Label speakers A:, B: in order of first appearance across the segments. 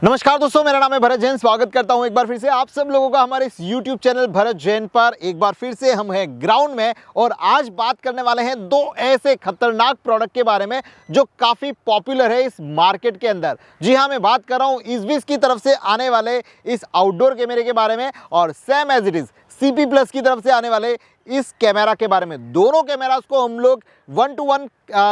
A: नमस्कार दोस्तों, मेरा नाम है भरत जैन। स्वागत करता हूं एक बार फिर से आप सब लोगों का हमारे इस YouTube चैनल भरत जैन पर। एक बार फिर से हम हैं ग्राउंड में और आज बात करने वाले हैं दो ऐसे खतरनाक प्रोडक्ट के बारे में जो काफ़ी पॉपुलर है इस मार्केट के अंदर। जी हाँ, मैं बात कर रहा हूं इजविस की तरफ से आने वाले इस आउटडोर कैमरे के बारे में और same as it is CP plus की तरफ से आने वाले इस कैमरा के बारे में। दोनों कैमरास को हम लोग 1 to 1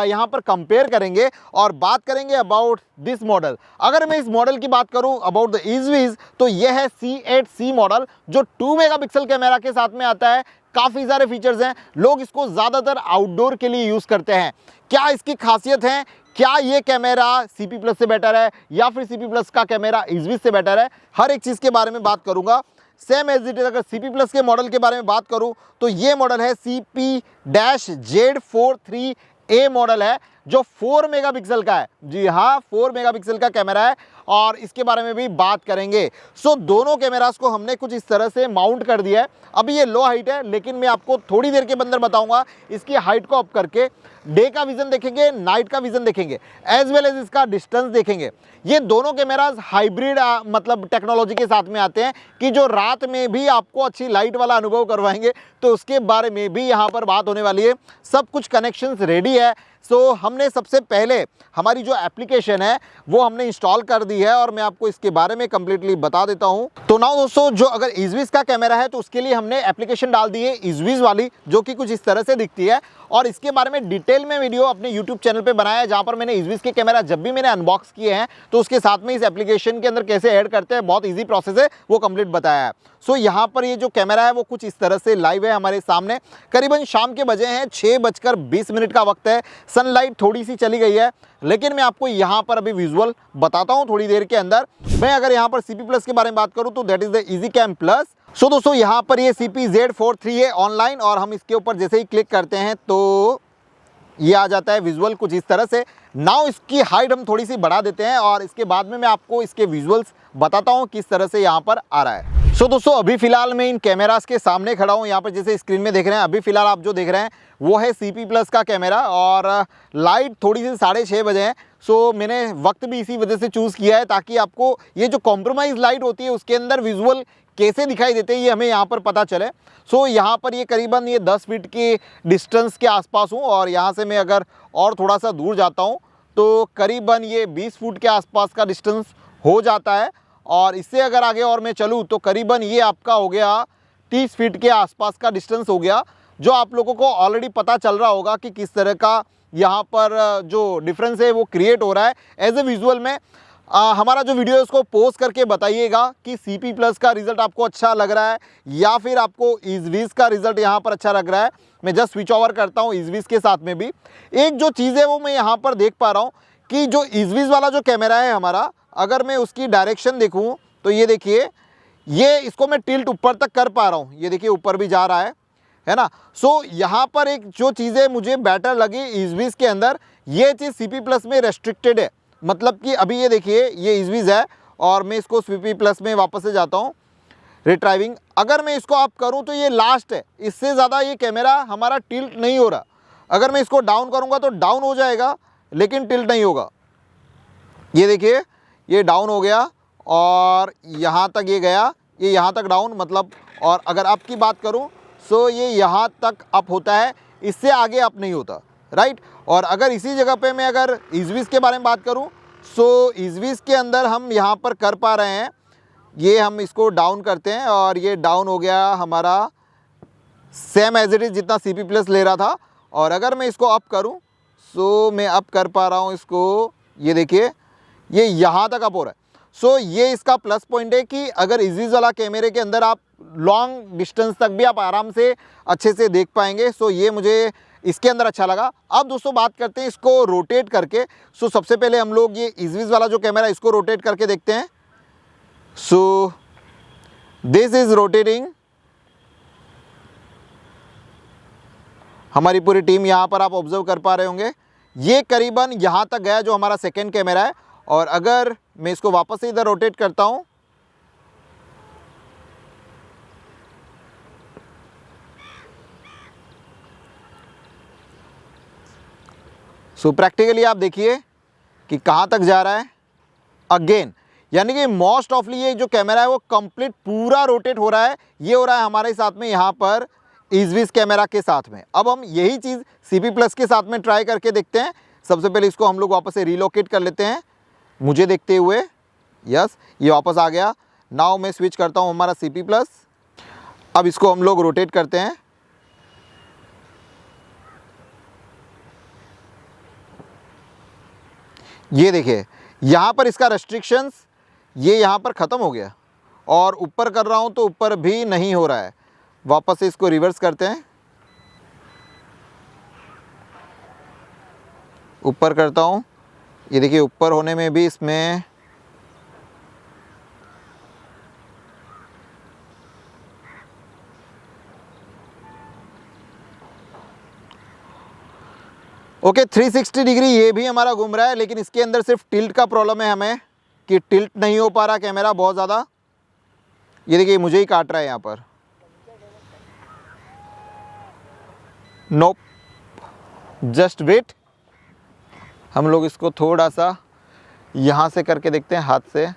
A: यहाँ पर कंपेयर करेंगे और बात करेंगे अबाउट दिस मॉडल। अगर मैं इस मॉडल की बात करूं अबाउट द इजविस, तो यह है C8C मॉडल जो 2 मेगापिक्सल कैमरा के साथ में आता है। काफ़ी सारे फीचर्स हैं, लोग इसको ज़्यादातर आउटडोर के लिए यूज़ करते हैं। क्या इसकी खासियत है, क्या ये कैमरा CP प्लस से बेटर है या फिर CP प्लस का कैमरा इजविस से बेटर है, हर एक चीज़ के बारे में बात करूंगा। सेम एज इट इज अगर CP प्लस के मॉडल के बारे में बात करूं तो ये मॉडल है CP-Z43A मॉडल है जो 4 मेगापिक्सल का है। जी हाँ, 4 मेगापिक्सल का कैमरा है और इसके बारे में भी बात करेंगे। सो दोनों कैमरास को हमने कुछ इस तरह से माउंट कर दिया है। अभी ये लो हाइट है, लेकिन मैं आपको थोड़ी देर के अंदर बताऊंगा इसकी हाइट को अप करके। डे का विजन देखेंगे, नाइट का विजन देखेंगे, एज वेल एज इसका डिस्टेंस देखेंगे। ये दोनों कैमरास हाइब्रिड मतलब टेक्नोलॉजी के साथ में आते हैं कि जो रात में भी आपको अच्छी लाइट वाला अनुभव करवाएंगे, तो उसके बारे में भी यहाँ पर बात होने वाली है। सब कुछ कनेक्शंस रेडी है। सो हमने सबसे पहले हमारी जो एप्लीकेशन है वो हमने इंस्टॉल कर दी है और मैं आपको इसके बारे में कंप्लीटली बता देता हूं। तो नाउ दोस्तों, जो अगर इजविस का कैमरा है तो उसके लिए हमने एप्लीकेशन डाल दी है इजविस वाली, जो कि कुछ इस तरह से दिखती है और इसके बारे में डिटेल में वीडियो अपने यूट्यूब चैनल पे बनाया है, जहां पर मैंने इजविस के कैमरा जब भी मैंने अनबॉक्स किए हैं तो उसके साथ में इस एप्लीकेशन के अंदर कैसे ऐड करते हैं, बहुत ईजी प्रोसेस है, वो कंप्लीट बताया है। सो यहाँ पर ये जो कैमरा है वो कुछ इस तरह से लाइव है हमारे सामने। करीबन शाम के बजे हैं 6:20 का वक्त है। सनलाइट थोड़ी सी चली गई है, लेकिन मैं आपको यहाँ पर अभी विजुअल बताता हूँ थोड़ी देर के अंदर। मैं अगर यहाँ पर CP प्लस के बारे में बात करूँ तो that is the easy cam plus. So दोस्तों, यहाँ पर ये CP-Z43 है ऑनलाइन और हम इसके ऊपर जैसे ही क्लिक करते हैं तो ये आ जाता है विजुअल कुछ इस तरह से। नाउ इसकी हाइट हम थोड़ी सी बढ़ा देते हैं और इसके बाद में मैं आपको इसके विजुअल्स बताता हूँ किस तरह से यहाँ पर आ रहा है। सो दोस्तों, अभी फिलहाल मैं इन कैमरास के सामने खड़ा हूँ। यहाँ पर जैसे स्क्रीन में देख रहे हैं, अभी फिलहाल आप जो देख रहे हैं वो है CP प्लस का कैमरा और लाइट थोड़ी सी 6:30 बजे है। सो मैंने वक्त भी इसी वजह से चूज़ किया है ताकि आपको ये जो कॉम्प्रोमाइज़ लाइट होती है उसके अंदर विजुअल कैसे दिखाई देते हैं ये हमें यहाँ पर पता चले। सो यहाँ पर ये करीबन 10 फीट के डिस्टेंस के आसपास हूँ और यहाँ से मैं अगर और थोड़ा सा दूर जाता हूँ तो करीबन ये 20 फुट के आसपास का डिस्टेंस हो जाता है और इससे अगर आगे और मैं चलूँ तो करीबन ये आपका हो गया 30 फीट के आसपास का डिस्टेंस हो गया, जो आप लोगों को ऑलरेडी पता चल रहा होगा कि किस तरह का यहाँ पर जो डिफरेंस है वो क्रिएट हो रहा है एज ए विजुअल में। हमारा जो वीडियो है उसको पोस्ट करके बताइएगा कि CP प्लस का रिजल्ट आपको अच्छा लग रहा है या फिर आपको इजविस का रिजल्ट यहाँ पर अच्छा लग रहा है। मैं जस्ट स्विच ओवर करता हूँ इजविस के साथ में भी। एक जो चीज़ है वो मैं यहाँ पर देख पा रहा हूँ कि जो इजविस वाला जो कैमरा है हमारा, अगर मैं उसकी डायरेक्शन देखूँ तो ये देखिए, ये इसको मैं टिल्ट ऊपर तक कर पा रहा हूँ। ये देखिए ऊपर भी जा रहा है ना। सो यहाँ पर एक जो चीज़ें मुझे बेटर लगी इजविस के अंदर, ये चीज़ CP प्लस में रेस्ट्रिक्टेड है। मतलब कि अभी ये देखिए, ये इजविस है और मैं इसको CP प्लस में वापस से जाता हूँ रिट्राइविंग। अगर मैं इसको अप करूँ तो ये लास्ट है, इससे ज़्यादा ये कैमरा हमारा टिल्ट नहीं हो रहा। अगर मैं इसको डाउन करूँगा तो डाउन हो जाएगा लेकिन टिल्ट नहीं होगा। ये देखिए, ये डाउन हो गया और यहाँ तक ये गया, ये यहाँ तक डाउन मतलब। और अगर अप की बात करूँ सो ये यहाँ तक अप होता है, इससे आगे अप नहीं होता, राइट। और अगर इसी जगह पे मैं अगर इजविस के बारे में बात करूँ सो इजविस के अंदर हम यहाँ पर कर पा रहे हैं, ये हम इसको डाउन करते हैं और ये डाउन हो गया हमारा सेम एज इट इज़ जितना CP प्लस ले रहा था। और अगर मैं इसको अप करूँ सो मैं अप कर पा रहा हूँ इसको, ये देखिए ये यहाँ तक अप हो रहा है। सो ये इसका प्लस पॉइंट है कि अगर इजविस वाला कैमरे के अंदर आप लॉन्ग डिस्टेंस तक भी आप आराम से अच्छे से देख पाएंगे। सो ये मुझे इसके अंदर अच्छा लगा। अब दोस्तों बात करते हैं इसको रोटेट करके। सो सबसे पहले हम लोग ये इजविस वाला जो कैमरा है इसको रोटेट करके देखते हैं। So this is rotating. हमारी पूरी टीम यहाँ पर आप ऑब्जर्व कर पा रहे होंगे, ये करीबन यहाँ तक गया जो हमारा सेकेंड कैमरा है। और अगर मैं इसको वापस से इधर रोटेट करता हूँ सो प्रैक्टिकली आप देखिए कि कहाँ तक जा रहा है। अगेन यानी कि मोस्ट ऑफली ये जो कैमरा है वो कंप्लीट पूरा रोटेट हो रहा है। ये हो रहा है हमारे साथ में यहाँ पर इजविस कैमरा के साथ में। अब हम यही चीज़ CP Plus के साथ में ट्राई करके देखते हैं। सबसे पहले इसको हम लोग वापस से रिलोकेट कर लेते हैं मुझे देखते हुए। यस, ये वापस आ गया। नाउ मैं स्विच करता हूँ हमारा CP Plus। अब इसको हम लोग रोटेट करते हैं। ये देखिए यहाँ पर इसका रेस्ट्रिक्शंस ये यहाँ पर ख़त्म हो गया और ऊपर कर रहा हूँ तो ऊपर भी नहीं हो रहा है। वापस से इसको रिवर्स करते हैं, ऊपर करता हूँ। ये देखिए ऊपर होने में भी इसमें ओके 360 डिग्री ये भी हमारा घूम रहा है, लेकिन इसके अंदर सिर्फ टिल्ट का प्रॉब्लम है हमें कि टिल्ट नहीं हो पा रहा कैमरा बहुत ज़्यादा। ये देखिए मुझे ही काट रहा है यहाँ पर। नोप, जस्ट वेट। हम लोग इसको थोड़ा सा यहाँ से करके देखते हैं हाथ से।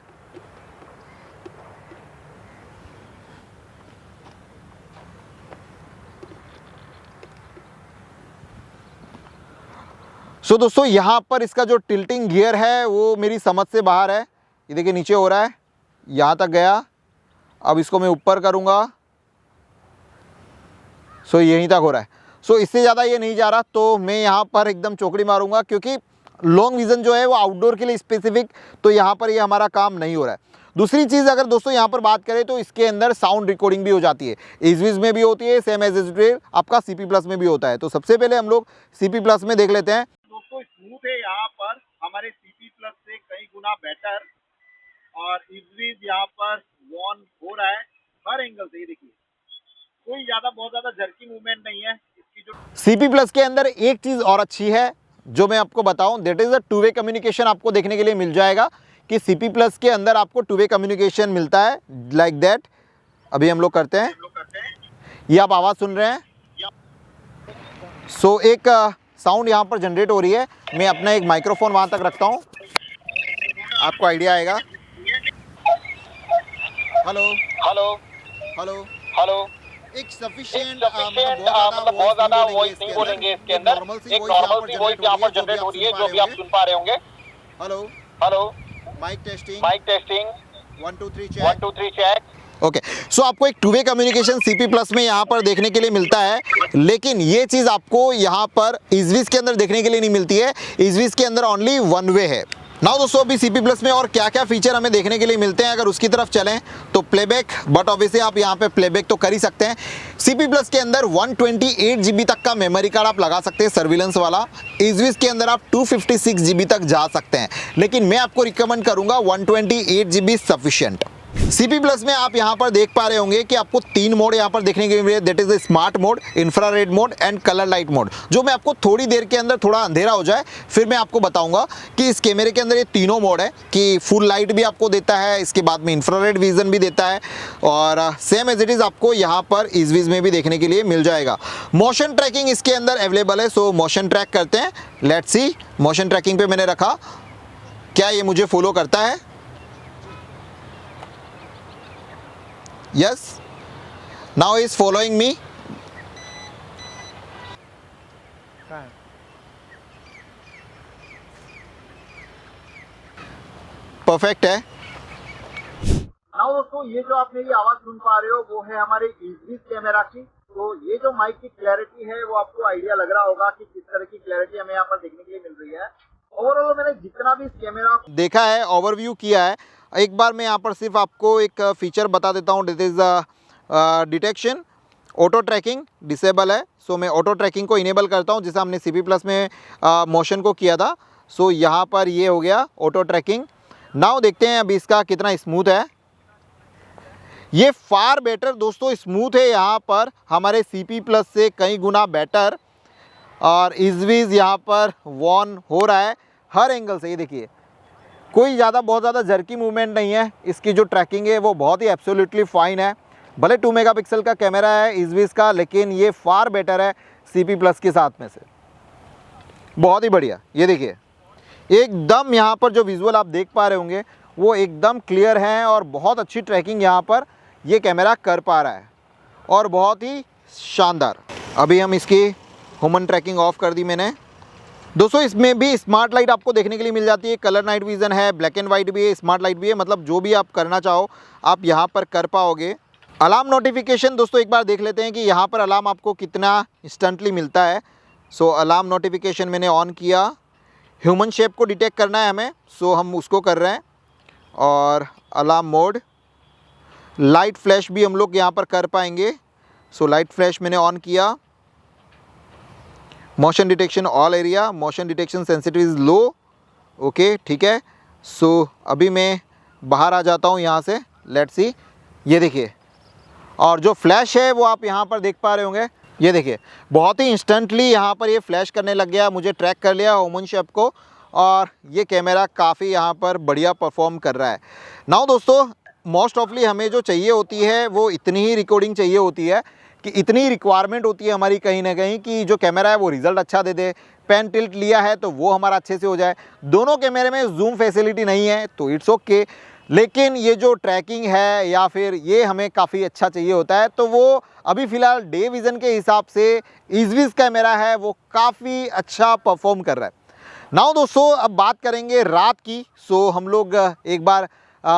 A: सो दोस्तों यहाँ पर इसका जो टिल्टिंग गियर है वो मेरी समझ से बाहर है। ये देखिए नीचे हो रहा है, यहाँ तक गया। अब इसको मैं ऊपर करूँगा, सो यहीं तक हो रहा है। सो इससे ज़्यादा ये नहीं जा रहा, तो मैं यहाँ पर एकदम चौकड़ी मारूंगा क्योंकि लॉन्ग विज़न जो है वो आउटडोर के लिए स्पेसिफिक, तो यहाँ पर ये हमारा काम नहीं हो रहा है। दूसरी चीज़ अगर दोस्तों यहाँ पर बात करें तो इसके अंदर साउंड रिकॉर्डिंग भी हो जाती है। इजविस में भी होती है, सेम एज आपका CP Plus में भी होता है। तो सबसे पहले हम लोग CP Plus में देख लेते हैं।
B: दोस्तों स्मूथ है यहाँ पर हमारे CP Plus से कई गुना बेटर, और इजविस यहाँ पर वॉन हो रहा है हर एंगल से। ये देखिए कोई बहुत ज्यादा जर्की मूवमेंट नहीं है इसकी। जो
A: CP Plus के अंदर एक चीज़ और अच्छी है जो मैं आपको बताऊं, that is a to way communication आपको देखने के लिए मिल जाएगा कि CP Plus के अंदर आपको टू वे कम्युनिकेशन मिलता है लाइक दैट। अभी हम लोग करते हैं, ये आप आवाज़ सुन रहे हैं। सो एक साउंड यहाँ पर जनरेट हो रही है। मैं अपना एक माइक्रोफोन वहाँ तक रखता हूँ, आपको आइडिया आएगा। हेलो
B: हेलो
A: हेलो
B: हेलो
A: एक सफिशिएंट
B: बहुत ज्यादा वॉइस नहीं बोलेंगे इसके अंदर। एक नॉर्मल सी वॉइस यहाँ पर जनरेट हो रही है जो भी आप सुन पा रहे होंगे।
A: Hello
B: hello
A: mic testing 1 2 3
B: check.
A: Okay, so आपको एक two way communication CP Plus में यहाँ पर देखने के लिए मिलता है, लेकिन ये चीज़ आपको यहाँ पर इजविस के अंदर देखने के लिए नहीं मिलती है। इजविस के अंदर ओनली वन वे है। नाउ दोस्तों अभी CP Plus में और क्या क्या फीचर हमें देखने के लिए मिलते हैं, अगर उसकी तरफ चलें तो प्लेबैक, बट ऑब्वियसली आप यहाँ पे प्लेबैक तो कर ही सकते हैं। CP Plus के अंदर 128 GB तक का मेमोरी कार्ड आप लगा सकते हैं सर्विलेंस वाला। इजविस के अंदर आप 256 GB तक जा सकते हैं, लेकिन मैं आपको रिकमेंड करूँगा 128 GB सफिशिएंट। CP Plus में आप यहाँ पर देख पा रहे होंगे कि आपको 3 मोड यहाँ पर देखने के लिए मिले, that is the smart mode, infrared mode and colour light mode. जो मैं आपको थोड़ी देर के अंदर थोड़ा अंधेरा हो जाए फिर मैं आपको बताऊंगा कि इस कैमरे के अंदर ये तीनों मोड है कि फुल लाइट भी आपको देता है, इसके बाद में इंफ्रारेड विजन भी देता है, और सेम एज इट इज़ आपको यहाँ पर इजविस में भी देखने के लिए मिल जाएगा। मोशन ट्रैकिंग इसके अंदर अवेलेबल है, सो मोशन ट्रैक करते हैं। लेट्स सी, मोशन ट्रैकिंग पे मैंने रखा, क्या ये मुझे फॉलो करता है? Yes, now he is following me. Perfect है।
B: नाउ दोस्तों ये जो आप मेरी आवाज सुन पा रहे हो वो है हमारे इजविस कैमरा की। तो ये जो माइक की क्लैरिटी है वो आपको आइडिया लग रहा होगा कि किस तरह की क्लैरिटी हमें यहाँ पर देखने के लिए मिल रही है। ओवरऑल मैंने जितना भी इस कैमरा
A: देखा है, ओवरव्यू किया है, एक बार मैं यहाँ पर सिर्फ आपको एक फीचर बता देता हूँ, this is detection. Auto trekking disable है, सो मैं ऑटो ट्रैकिंग को इनेबल करता हूँ, जैसे हमने CP Plus में मोशन को किया था। सो यहाँ पर ये हो गया ऑटो ट्रैकिंग। नाउ देखते हैं अभी इसका कितना स्मूथ है। ये फार बेटर दोस्तों स्मूथ है यहाँ पर हमारे CP Plus से कई गुना बेटर, और इजविस यहाँ पर वॉन हो रहा है हर एंगल से। ये देखिए कोई बहुत ज़्यादा जर्की मूवमेंट नहीं है, इसकी जो ट्रैकिंग है वो बहुत ही एब्सोल्युटली फाइन है। भले 2 मेगापिक्सल का कैमरा है इजविस का, लेकिन ये फार बेटर है CP Plus के साथ में से, बहुत ही बढ़िया। ये देखिए एकदम यहाँ पर जो विजुअल आप देख पा रहे होंगे वो एकदम क्लियर हैं और बहुत अच्छी ट्रैकिंग यहाँ पर ये कैमरा कर पा रहा है और बहुत ही शानदार। अभी हम इसकी ह्यूमन ट्रैकिंग ऑफ कर दी मैंने। दोस्तों इसमें भी स्मार्ट लाइट आपको देखने के लिए मिल जाती है, कलर नाइट विज़न है, ब्लैक एंड वाइट भी है, स्मार्ट लाइट भी है, मतलब जो भी आप करना चाहो आप यहाँ पर कर पाओगे। अलार्म नोटिफिकेशन दोस्तों एक बार देख लेते हैं कि यहाँ पर अलार्म आपको कितना इंस्टेंटली मिलता है। सो अलार्म नोटिफिकेशन मैंने ऑन किया। ह्यूमन शेप को डिटेक्ट करना है हमें, सो हम उसको कर रहे हैं। और अलार्म मोड, लाइट फ्लैश भी हम लोग यहाँ पर कर पाएंगे। सो लाइट फ्लैश मैंने ऑन किया। Motion detection all area, motion detection sensitive is low, okay ठीक है। सो अभी मैं बाहर आ जाता हूँ यहाँ से, लेट्स सी, ये देखिए। और जो फ्लैश है वो आप यहाँ पर देख पा रहे होंगे, ये देखिए बहुत ही इंस्टेंटली यहाँ पर ये फ्लैश करने लग गया, मुझे ट्रैक कर लिया ह्यूमन शेप को और ये कैमरा काफ़ी यहाँ पर बढ़िया परफॉर्म कर रहा है। नाउ दोस्तों मोस्ट ऑफली हमें जो चाहिए होती है वो इतनी ही रिकॉर्डिंग चाहिए होती है कि इतनी रिक्वायरमेंट होती है हमारी कहीं ना कहीं कि जो कैमरा है वो रिज़ल्ट अच्छा दे दे। पेन टिल्ट लिया है तो वो हमारा अच्छे से हो जाए। दोनों कैमरे में जूम फैसिलिटी नहीं है तो इट्स ओके, लेकिन ये जो ट्रैकिंग है या फिर ये हमें काफ़ी अच्छा चाहिए होता है, तो वो अभी फ़िलहाल डे विज़न के हिसाब से इज़विज़ कैमरा है वो काफ़ी अच्छा परफॉर्म कर रहा है। नाउ दोस्तों अब बात करेंगे रात की। सो हम लोग एक बार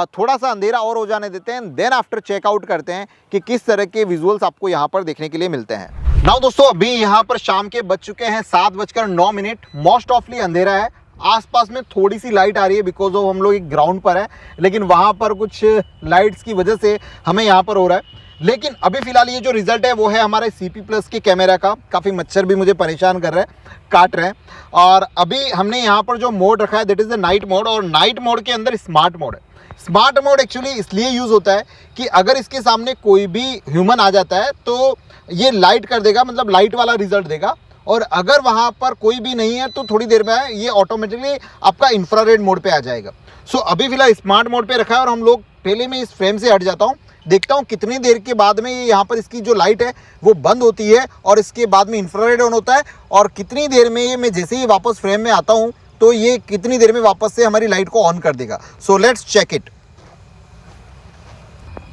A: थोड़ा सा अंधेरा और हो जाने देते हैं, देन आफ्टर चेकआउट करते हैं कि किस तरह के विजुअल्स आपको यहाँ पर देखने के लिए मिलते हैं। नाउ दोस्तों अभी यहाँ पर शाम के बज चुके हैं 7:09। मोस्ट ऑफली अंधेरा है, आसपास में थोड़ी सी लाइट आ रही है बिकॉज ऑफ हम लोग एक ग्राउंड पर है, लेकिन वहाँ पर कुछ लाइट्स की वजह से हमें यहाँ पर हो रहा है। लेकिन अभी फ़िलहाल ये जो रिज़ल्ट है वो है हमारे CP+ के कैमरा का। काफ़ी मच्छर भी मुझे परेशान कर रहे हैं, काट रहे हैं। और अभी हमने यहाँ पर जो मोड रखा है that is the night mode, और नाइट मोड के अंदर स्मार्ट मोड है। स्मार्ट मोड एक्चुअली इसलिए यूज़ होता है कि अगर इसके सामने कोई भी ह्यूमन आ जाता है तो ये लाइट कर देगा, मतलब लाइट वाला रिजल्ट देगा। और अगर वहाँ पर कोई भी नहीं है तो थोड़ी देर में ये ऑटोमेटिकली आपका इंफ्रारेड मोड पे आ जाएगा। सो अभी फिलहाल स्मार्ट मोड पे रखा है और हम लोग पहले मैं इस फ्रेम से हट जाता हूँ, देखता हूँ कितनी देर के बाद में ये यहाँ पर इसकी जो लाइट है वो बंद होती है और इसके बाद में इंफ्रारेड ऑन होता है, और कितनी देर में ये मैं जैसे ही वापस फ्रेम में आता हूँ तो ये कितनी देर में वापस से हमारी लाइट को ऑन कर देगा। So let's check it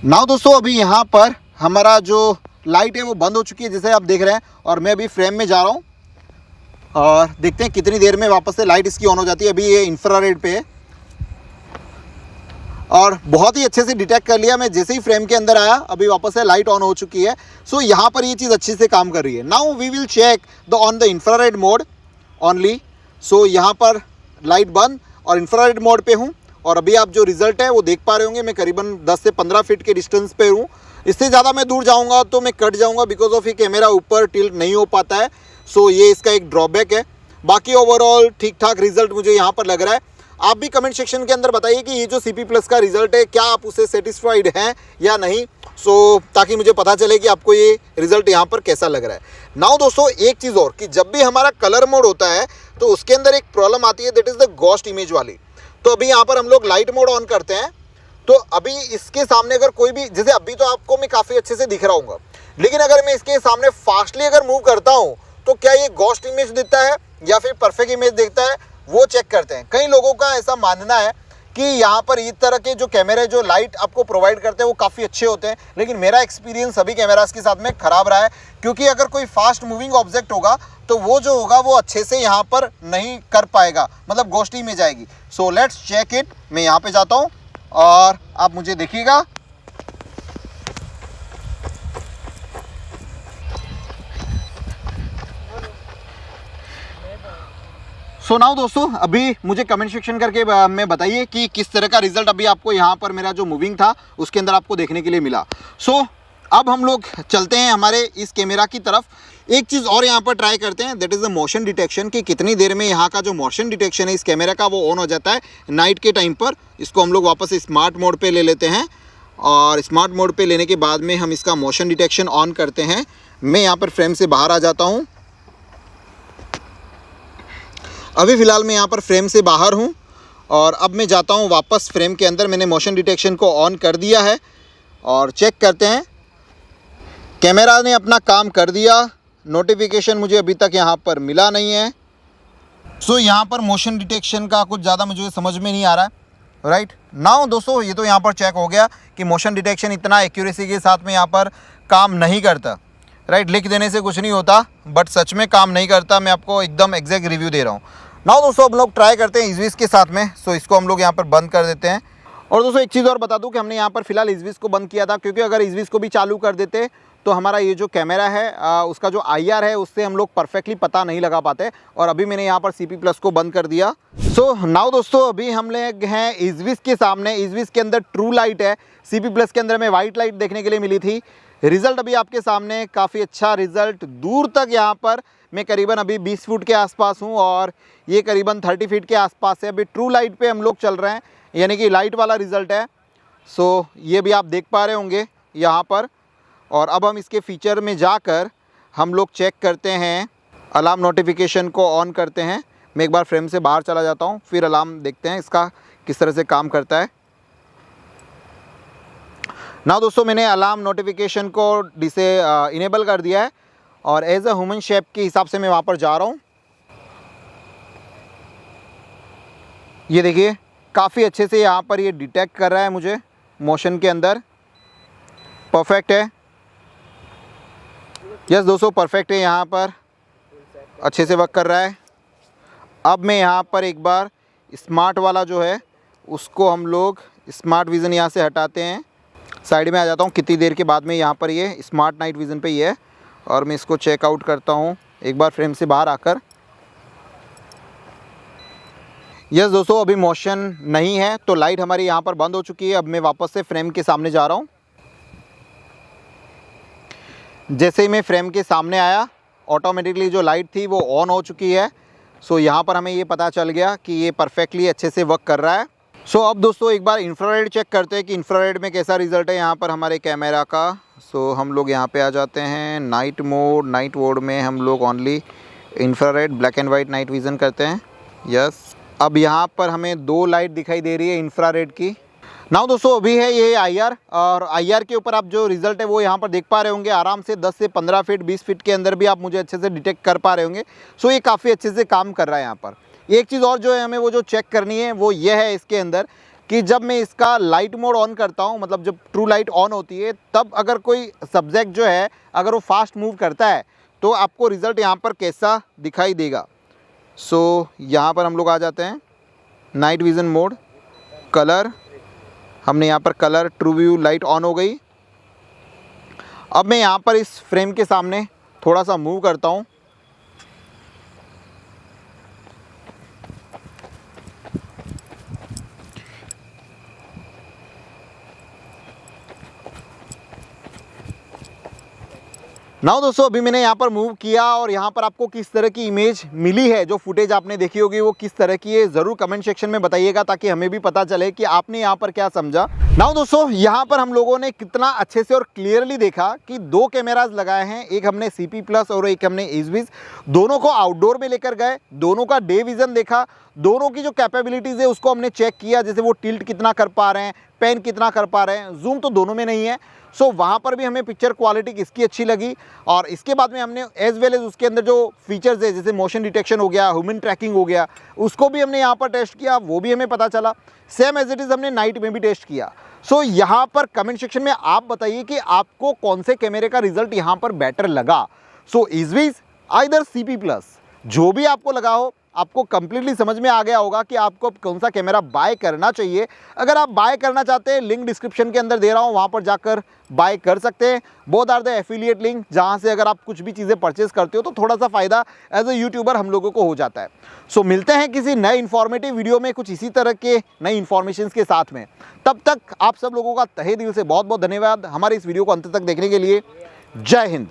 A: now दोस्तों। अभी यहाँ पर हमारा जो लाइट है वो बंद हो चुकी है जैसे आप देख रहे हैं, और मैं अभी फ्रेम में जा रहा हूँ और देखते हैं कितनी देर में वापस से लाइट इसकी ऑन हो जाती है। अभी ये इंफ्रारेड पे है और बहुत ही अच्छे से डिटेक्ट कर लिया मैं जैसे ही फ्रेम के अंदर आया, अभी वापस से लाइट ऑन हो चुकी है। सो यहाँ पर ये चीज़ अच्छे से काम कर रही है। Now we will check the on the infrared mode only. So यहाँ पर लाइट बंद और इंफ्रारेड मोड पे हूँ, और अभी आप जो रिजल्ट है वो देख पा रहे होंगे। मैं करीबन 10 से 15 फीट के डिस्टेंस पे हूँ। इससे ज़्यादा मैं दूर जाऊँगा तो मैं कट जाऊँगा बिकॉज ऑफ ये कैमरा ऊपर टिल्ट नहीं हो पाता है। सो ये इसका एक ड्रॉबैक है। बाकी ओवरऑल ठीक ठाक रिजल्ट मुझे यहाँ पर लग रहा है। आप भी कमेंट सेक्शन के अंदर बताइए कि ये जो CP+ का रिजल्ट है क्या आप उससे सेटिस्फाइड हैं या नहीं। सो ताकि मुझे पता चले कि आपको ये रिजल्ट यहाँ पर कैसा लग रहा है। नाउ दोस्तों एक चीज़ और कि जब भी हमारा कलर मोड होता है तो उसके अंदर एक प्रॉब्लम आती है, that is the ghost image वाली। तो अभी यहाँ पर हम लोग लाइट मोड ऑन करते हैं तो अभी इसके सामने अगर कोई भी, जैसे अभी तो आपको मैं काफ़ी अच्छे से दिख रहा हूँ, लेकिन अगर मैं इसके सामने फास्टली अगर मूव करता हूँ तो क्या ये घोस्ट इमेज देता है या फिर परफेक्ट इमेज देखता है, वो चेक करते हैं। कई लोगों का ऐसा मानना है कि यहाँ पर इस तरह के जो कैमरे जो लाइट आपको प्रोवाइड करते हैं वो काफ़ी अच्छे होते हैं, लेकिन मेरा एक्सपीरियंस सभी कैमरास के साथ में ख़राब रहा है। क्योंकि अगर कोई फास्ट मूविंग ऑब्जेक्ट होगा तो वो जो होगा वो अच्छे से यहाँ पर नहीं कर पाएगा, मतलब घोस्ट इमेज आएगी। So let's check it. मैं यहाँ पे जाता हूँ और आप मुझे देखिएगा। सो नाउ दोस्तों अभी मुझे कमेंट सेक्शन करके में बताइए कि किस तरह का रिजल्ट अभी आपको यहाँ पर मेरा जो मूविंग था उसके अंदर आपको देखने के लिए मिला। सो अब हम लोग चलते हैं हमारे इस कैमरा की तरफ। एक चीज़ और यहाँ पर ट्राई करते हैं, that is the motion detection, कि कितनी देर में यहाँ का जो मोशन डिटेक्शन है इस कैमरा का वो ऑन हो जाता है नाइट के टाइम पर। इसको हम लोग वापस स्मार्ट मोड पे ले लेते हैं और स्मार्ट मोड पे लेने के बाद में हम इसका मोशन डिटेक्शन ऑन करते हैं। मैं यहाँ पर फ्रेम से बाहर आ जाता हूँ। अभी फ़िलहाल मैं यहाँ पर फ्रेम से बाहर हूँ और अब मैं जाता हूँ वापस फ्रेम के अंदर। मैंने मोशन डिटेक्शन को ऑन कर दिया है और चेक करते हैं। कैमरा ने अपना काम कर दिया। नोटिफिकेशन मुझे अभी तक यहाँ पर मिला नहीं है। सो यहाँ पर मोशन डिटेक्शन का कुछ ज़्यादा मुझे समझ में नहीं आ रहा है, राइट नाउ दोस्तों। ये तो यहाँ पर चेक हो गया कि मोशन डिटेक्शन इतना एक्यूरेसी के साथ में यहाँ पर काम नहीं करता, राइट। लिख देने से कुछ नहीं होता, बट सच में काम नहीं करता। मैं आपको एकदम एग्जैक्ट रिव्यू दे रहा हूँ। नाउ दोस्तों हम लोग ट्राई करते हैं इजविस के साथ में। सो इसको हम लोग यहाँ पर बंद कर देते हैं। और दोस्तों एक चीज़ और बता दूं कि हमने यहाँ पर फिलहाल इजविस को बंद किया था, क्योंकि अगर इजविस को भी चालू कर देते तो हमारा ये जो कैमरा है उसका जो IR है उससे हम लोग परफेक्टली पता नहीं लगा पाते। और अभी मैंने यहाँ पर CP+ को बंद कर दिया। सो नाउ दोस्तों अभी हम लोग हैं इजविस के सामने। इजविस के अंदर ट्रू लाइट है, CP+ के अंदर में वाइट लाइट देखने के लिए मिली थी। रिज़ल्ट अभी आपके सामने काफ़ी अच्छा रिज़ल्ट। दूर तक यहाँ पर मैं करीबन अभी 20 फुट के आसपास हूँ और ये करीबन 30 फीट के आसपास है। अभी ट्रू लाइट पे हम लोग चल रहे हैं, यानी कि लाइट वाला रिज़ल्ट है। सो ये भी आप देख पा रहे होंगे यहाँ पर। और अब हम इसके फीचर में जाकर हम लोग चेक करते हैं, अलार्म नोटिफिकेशन को ऑन करते हैं। मैं एक बार फ्रेम से बाहर चला जाता हूँ, फिर अलार्म देखते हैं इसका किस तरह से काम करता है। ना दोस्तों मैंने अलार्म नोटिफिकेशन को इनेबल कर दिया है और एज अ ह्यूमन शेप के हिसाब से मैं वहाँ पर जा रहा हूँ। ये देखिए काफ़ी अच्छे से यहाँ पर ये डिटेक्ट कर रहा है मुझे मोशन के अंदर। परफेक्ट है, यस दोस्तों परफेक्ट है, यहाँ पर अच्छे से वर्क कर रहा है। अब मैं यहाँ पर एक बार स्मार्ट वाला जो है उसको हम लोग स्मार्ट विज़न यहाँ से हटाते हैं, साइड में आ जाता हूँ। कितनी देर के बाद में यहाँ पर ये स्मार्ट नाइट विज़न पे ही है और मैं इसको चेकआउट करता हूँ एक बार फ्रेम से बाहर आकर। यस दोस्तों अभी मोशन नहीं है, तो लाइट हमारी यहाँ पर बंद हो चुकी है। अब मैं वापस से फ्रेम के सामने जा रहा हूँ। जैसे ही मैं फ्रेम के सामने आया ऑटोमेटिकली जो लाइट थी वो ऑन हो चुकी है। सो यहाँ पर हमें ये पता चल गया कि ये परफेक्टली अच्छे से वर्क कर रहा है। सो अब दोस्तों एक बार इंफ्रारेड चेक करते हैं कि इंफ्रारेड में कैसा रिज़ल्ट है यहाँ पर हमारे कैमरा का। सो हम लोग यहाँ पे आ जाते हैं नाइट मोड। नाइट मोड में हम लोग only infrared black and white night vision करते हैं। यस अब यहाँ पर हमें 2 लाइट दिखाई दे रही है इंफ्रारेड की। नाउ दोस्तों अभी है ये IR और IR के ऊपर आप जो रिज़ल्ट है वो यहाँ पर देख पा रहे होंगे। आराम से 10 से 15 फीट 20 फीट के अंदर भी आप मुझे अच्छे से डिटेक्ट कर पा रहे होंगे। सो ये काफ़ी अच्छे से काम कर रहा है यहाँ पर। एक चीज़ और जो है हमें वो जो चेक करनी है वो ये है इसके अंदर कि जब मैं इसका लाइट मोड ऑन करता हूँ, मतलब जब ट्रू लाइट ऑन होती है, तब अगर कोई सब्जेक्ट जो है अगर वो फास्ट मूव करता है तो आपको रिज़ल्ट यहाँ पर कैसा दिखाई देगा। सो यहाँ पर हम लोग आ जाते हैं नाइट विज़न मोड, कलर, हमने यहाँ पर colour true view light on हो गई। अब मैं यहाँ पर इस फ्रेम के सामने थोड़ा सा मूव करता हूँ। नाउ दोस्तों अभी मैंने यहाँ पर मूव किया और यहाँ पर आपको किस तरह की इमेज मिली है, जो फुटेज आपने देखी होगी वो किस तरह की है, ज़रूर कमेंट सेक्शन में बताइएगा ताकि हमें भी पता चले कि आपने यहाँ पर क्या समझा। नाउ दोस्तों यहाँ पर हम लोगों ने कितना अच्छे से और क्लियरली देखा कि 2 कैमराज लगाए हैं, एक हमने CP+ और एक हमने इजविस। दोनों को आउटडोर में लेकर गए, दोनों का डे विज़न देखा, दोनों की जो कैपेबिलिटीज़ है उसको हमने चेक किया, जैसे वो टिल्ट कितना कर पा रहे हैं, पैन कितना कर पा रहे हैं, जूम तो दोनों में नहीं है। सो वहाँ पर भी हमें पिक्चर क्वालिटी किसकी अच्छी लगी। और इसके बाद में हमने एज वेल एज उसके अंदर जो फीचर्स है जैसे मोशन डिटेक्शन हो गया, ह्यूमन ट्रैकिंग हो गया, उसको भी हमने यहाँ पर टेस्ट किया, वो भी हमें पता चला। सेम एज इट इज़ हमने नाइट में भी टेस्ट किया। सो यहाँ पर कमेंट सेक्शन में आप बताइए कि आपको कौन से कैमरे का रिजल्ट यहाँ पर बेटर लगा। सो इजविस आइदर CP+, जो भी आपको लगा हो, आपको कंप्लीटली समझ में आ गया होगा कि आपको कौन सा कैमरा बाय करना चाहिए। अगर आप बाय करना चाहते हैं, लिंक डिस्क्रिप्शन के अंदर दे रहा हूँ, वहाँ पर जाकर बाय कर सकते हैं। Both are the affiliate link, जहाँ से अगर आप कुछ भी चीज़ें परचेज करते हो तो थोड़ा सा फ़ायदा एज अ यूट्यूबर हम लोगों को हो जाता है। सो मिलते हैं किसी नए इन्फॉर्मेटिव वीडियो में कुछ इसी तरह के नई इन्फॉर्मेशन के साथ में। तब तक आप सब लोगों का तहे दिल से बहुत बहुत धन्यवाद हमारे इस वीडियो को अंत तक देखने के लिए। जय हिंद।